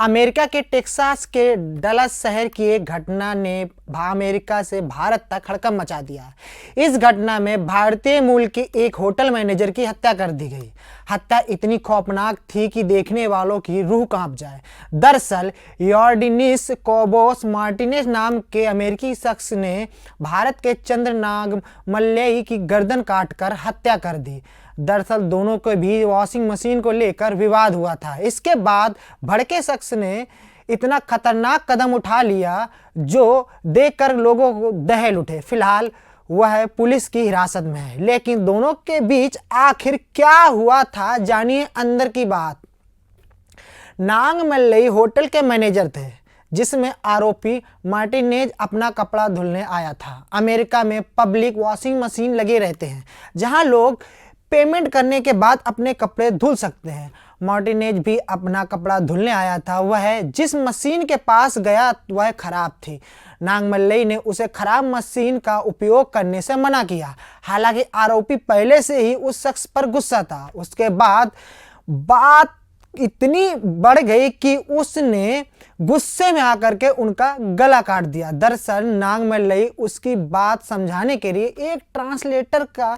America के Texas के Dallas शहर की एक घटना ने अमेरिका से भारत तक हड़कंप मचा दिया। इस घटना में भारतीय मूल के एक होटल मैनेजर की हत्या कर दी गई। हत्या इतनी खौफनाक थी कि देखने वालों की रूह कांप जाए। दरअसल यॉर्डिनिस कोबोस मार्टिनेज नाम के अमेरिकी शख्स ने भारत के चंद्रनाग मल्लई की गर्दन काटकर हत्या कर दी। दरअसल दोनों के भी वॉशिंग मशीन को लेकर विवाद हुआ था। इसके बाद भड़के शख्स ने इतना खतरनाक कदम उठा लिया जो देखकर लोगों को दहल उठे। फिलहाल वह पुलिस की हिरासत में है। लेकिन दोनों के बीच आखिर क्या हुआ था, जानिए अंदर की बात। नांग मल्लई होटल के मैनेजर थे जिसमें आरोपी मार्टिनेज अपना कपड़ा धुलने आया था। अमेरिका में पब्लिक वॉशिंग मशीन लगे रहते हैं जहां लोग पेमेंट करने के बाद अपने कपड़े धुल सकते हैं। मार्टिनेज भी अपना कपड़ा धुलने आया था। वह जिस मशीन के पास गया वह खराब थी। नांग मल्लई ने उसे खराब मशीन का उपयोग करने से मना किया। हालांकि आरोपी पहले से ही उस शख्स पर गुस्सा था। उसके बाद बात इतनी बढ़ गई कि उसने गुस्से में आकर के उनका गला काट दिया। दरअसल नांग मल्लई उसकी बात समझाने के लिए एक ट्रांसलेटर का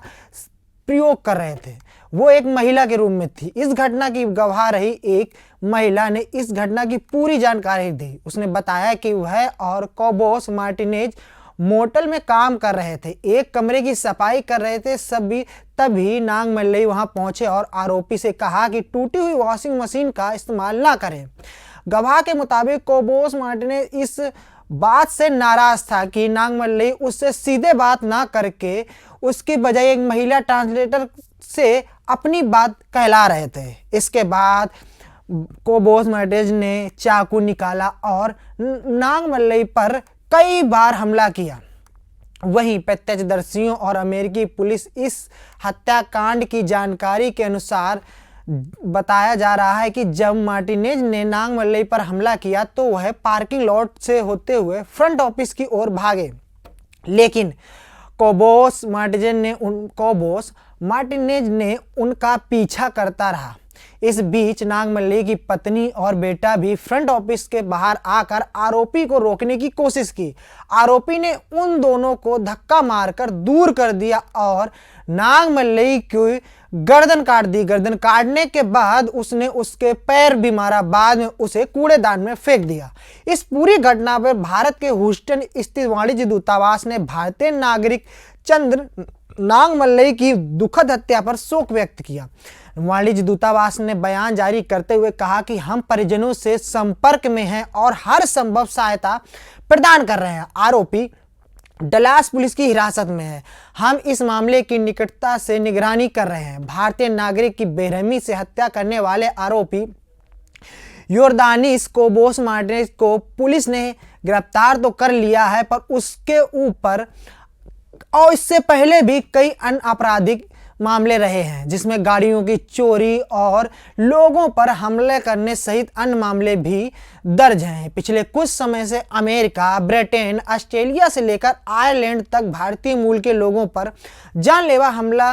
प्रयोग कर रहे थे। वो एक महिला के रूम में थी। इस घटना की गवाह रही एक महिला ने इस घटना की पूरी जानकारी दी। उसने बताया कि वह और कोबोस मार्टिनेज मोटल में काम कर रहे थे, एक कमरे की सफाई कर रहे थे। तभी नांग मल्लई वहां पहुंचे और आरोपी से कहा कि टूटी हुई वॉशिंग मशीन का इस्तेमाल ना करें। गवाह के मुताबिक कोबोस मार्टिनेज इस बात से नाराज था कि नांग मल्लई उससे सीधे बात ना करके उसकी बजाय एक महिला ट्रांसलेटर से अपनी बात कहला रहे थे। इसके बाद कोबोस मार्टिनेज ने चाकू निकाला और नांग मल्लई पर कई बार हमला किया। वहीं प्रत्यक्षदर्शियों और अमेरिकी पुलिस इस हत्याकांड की जानकारी के अनुसार बताया जा रहा है कि जब मार्टिनेज ने नांग मल्लई पर हमला किया तो वह पार्किंग लॉट से होते हुए फ्रंट ऑफिस की ओर भागे। लेकिन कोबोस मार्टिनेज ने उनका पीछा करता रहा। इस बीच नांग मल्लई की पत्नी और बेटा भी फ्रंट ऑफिस के बाहर आकर आरोपी को रोकने की कोशिश की। आरोपी ने उन दोनों को धक्का मारकर दूर कर दिया और नांग मल्लई की गर्दन काट दी। गर्दन काटने के बाद उसने उसके पैर भी मारा। बाद में उसे कूड़ेदान में फेंक दिया। इस पूरी घटना पर भारत के ह्यूस्टन स्थित वाणिज्य दूतावास ने भारतीय नागरिक नांग मल्लई की दुखद हत्या पर शोक व्यक्त किया। वाणिज्य दूतावास ने बयान जारी करते हुए कहा कि हम परिजनों से संपर्क में हैं और हर संभव सहायता प्रदान कर रहे हैं। आरोपी डलास पुलिस की हिरासत में है। हम इस मामले की निकटता से निगरानी कर रहे हैं। भारतीय नागरिक की बेरहमी से हत्या करने वाले आरोपी योर्दानिस कोबोस मार्टिनेज को पुलिस ने गिरफ्तार तो कर लिया है, पर उसके ऊपर और इससे पहले भी कई अन्य आपराधिक मामले रहे हैं जिसमें गाड़ियों की चोरी और लोगों पर हमले करने सहित अन्य मामले भी दर्ज हैं। पिछले कुछ समय से अमेरिका, ब्रिटेन, ऑस्ट्रेलिया से लेकर आयरलैंड तक भारतीय मूल के लोगों पर जानलेवा हमला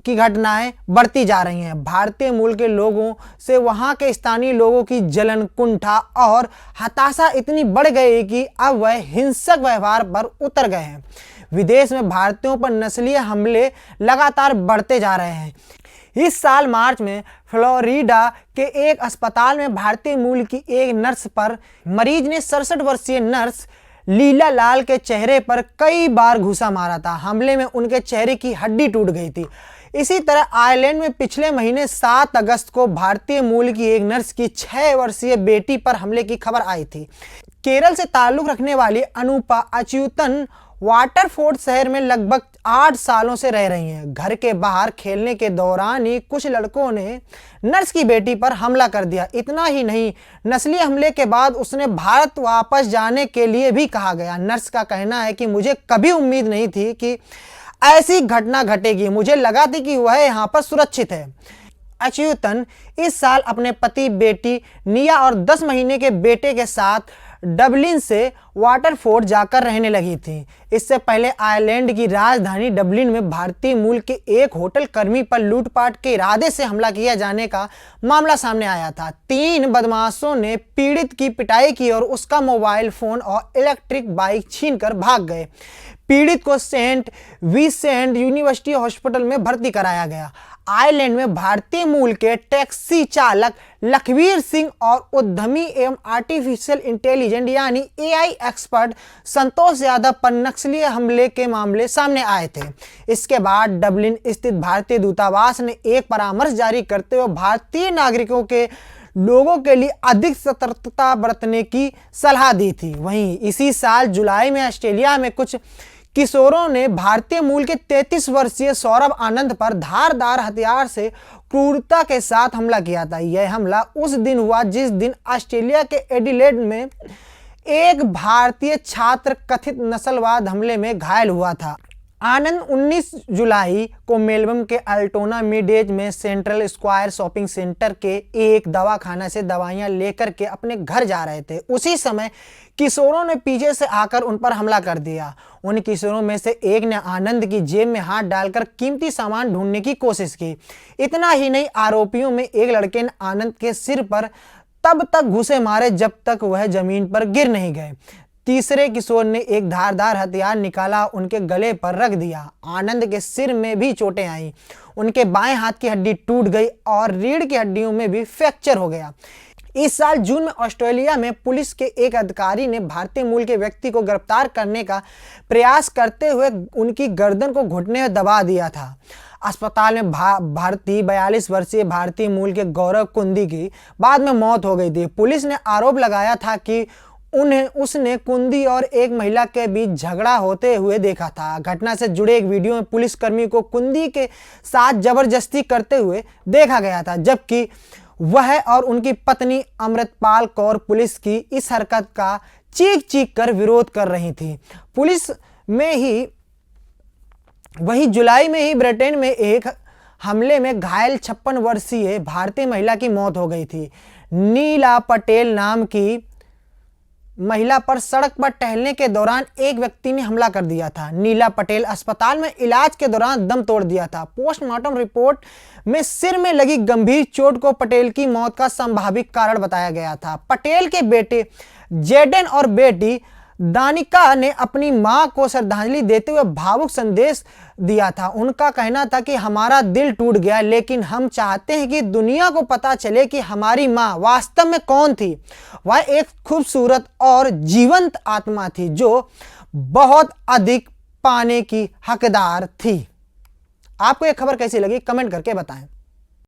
की घटनाएं बढ़ती जा रही हैं। भारतीय मूल के लोगों से वहां के स्थानीय लोगों की जलन, कुंठा और हताशा इतनी बढ़ गई कि अब वह हिंसक व्यवहार पर उतर गए हैं। विदेश में भारतीयों पर नस्लीय हमले लगातार बढ़ते जा रहे हैं। इस साल मार्च में फ्लोरिडा के एक अस्पताल में भारतीय मूल की एक नर्स पर मरीज ने 67 वर्षीय नर्स लीला लाल के चेहरे पर कई बार घूसा मारा था। हमले में उनके चेहरे की हड्डी टूट गई थी। इसी तरह आयरलैंड में पिछले महीने 7 अगस्त को भारतीय मूल की एक नर्स की 6 वर्षीय बेटी पर हमले की खबर आई थी। केरल से ताल्लुक रखने वाली अनूपा अच्युतन वाटरफोर्ड शहर में लगभग 8 सालों से रह रही हैं। घर के बाहर खेलने के दौरान ही कुछ लड़कों ने नर्स की बेटी पर हमला कर दिया। इतना ही नहीं, नस्लीय हमले के बाद उसने भारत वापस जाने के लिए भी कहा गया। नर्स का कहना है कि मुझे कभी उम्मीद नहीं थी कि ऐसी घटना घटेगी। मुझे लगा था कि वह यहाँ पर सुरक्षित है। अच्युतन इस साल अपने पति, बेटी निया और 10 महीने के बेटे के साथ डबलिन से वाटरफोर्ड जाकर रहने लगी थी। इससे पहले आयरलैंड की राजधानी डबलिन में भारतीय मूल के एक होटल कर्मी पर लूटपाट के इरादे से हमला किया जाने का मामला सामने आया था। 3 बदमाशों ने पीड़ित की पिटाई की और उसका मोबाइल फोन और इलेक्ट्रिक बाइक छीनकर भाग गए। पीड़ित को सेंट विंसेंट यूनिवर्सिटी हॉस्पिटल में भर्ती कराया गया। आयरलैंड में भारतीय मूल के टैक्सी चालक लखवीर सिंह और उद्यमी एवं आर्टिफिशियल इंटेलिजेंस यानी एआई एक्सपर्ट संतोष यादव पर नक्सली हमले के मामले सामने आए थे। इसके बाद डबलिन स्थित भारतीय दूतावास ने एक परामर्श जारी करते हुए भारतीय नागरिकों के लोगों के लिए अधिक सतर्कता बरतने की सलाह दी थी। वहीं इसी साल जुलाई में ऑस्ट्रेलिया में कुछ किशोरों ने भारतीय मूल के 33 वर्षीय सौरभ आनंद पर धारदार हथियार से क्रूरता के साथ हमला किया था। यह हमला उस दिन हुआ जिस दिन ऑस्ट्रेलिया के एडिलेड में एक भारतीय छात्र कथित नस्लवाद हमले में घायल हुआ था। आनंद 19 जुलाई को मेलबर्न के अल्टोना मिड-एज में सेंट्रल स्क्वायर शॉपिंग सेंटर के एक दवाखाना से दवाइयां लेकर के अपने घर जा रहे थे। उसी समय किशोरों ने पीछे से आकर उन पर हमला कर दिया। उन किशोरों में से एक ने आनंद की जेब में हाथ डालकर कीमती सामान ढूंढने की कोशिश की। इतना ही नहीं, आरोपियों में एक लड़के ने आनंद के सिर पर तब तक घुसे मारे जब तक वह जमीन पर गिर नहीं गए। तीसरे किशोर ने एक धारदार हथियार निकाला, उनके गले पर रख दिया। आनंद के सिर में भी चोटें आईं। उनके बाएं हाथ की हड्डी टूट गई और रीढ़ की हड्डियों में भी फ्रैक्चर हो गया। इस साल जून में ऑस्ट्रेलिया में पुलिस के एक अधिकारी ने भारतीय मूल के व्यक्ति को गिरफ्तार करने का प्रयास करते हुए उनकी गर्दन को घुटने में दबा दिया था। अस्पताल में भारतीय 42 वर्षीय भारतीय मूल के गौरव कुंदी की बाद में मौत हो गई थी। पुलिस ने आरोप लगाया था कि उसने कुंदी और एक महिला के बीच झगड़ा होते हुए देखा था। घटना से जुड़े एक वीडियो में पुलिसकर्मी को कुंदी के साथ जबरदस्ती करते हुए देखा गया था, जबकि वह और उनकी पत्नी अमृतपाल कौर पुलिस की इस हरकत का चीख चीख कर विरोध कर रही थी। पुलिस में ही वही जुलाई में ही ब्रिटेन में एक हमले में घायल 56 वर्षीय भारतीय महिला की मौत हो गई थी। नीला पटेल नाम की महिला पर सड़क पर टहलने के दौरान एक व्यक्ति ने हमला कर दिया था। नीला पटेल अस्पताल में इलाज के दौरान दम तोड़ दिया था। पोस्टमार्टम रिपोर्ट में सिर में लगी गंभीर चोट को पटेल की मौत का संभावित कारण बताया गया था। पटेल के बेटे जेडन और बेटी दानिका ने अपनी मां को श्रद्धांजलि देते हुए भावुक संदेश दिया था। उनका कहना था कि हमारा दिल टूट गया, लेकिन हम चाहते हैं कि दुनिया को पता चले कि हमारी मां वास्तव में कौन थी। वह एक खूबसूरत और जीवंत आत्मा थी जो बहुत अधिक पाने की हकदार थी। आपको यह खबर कैसी लगी कमेंट करके बताएं।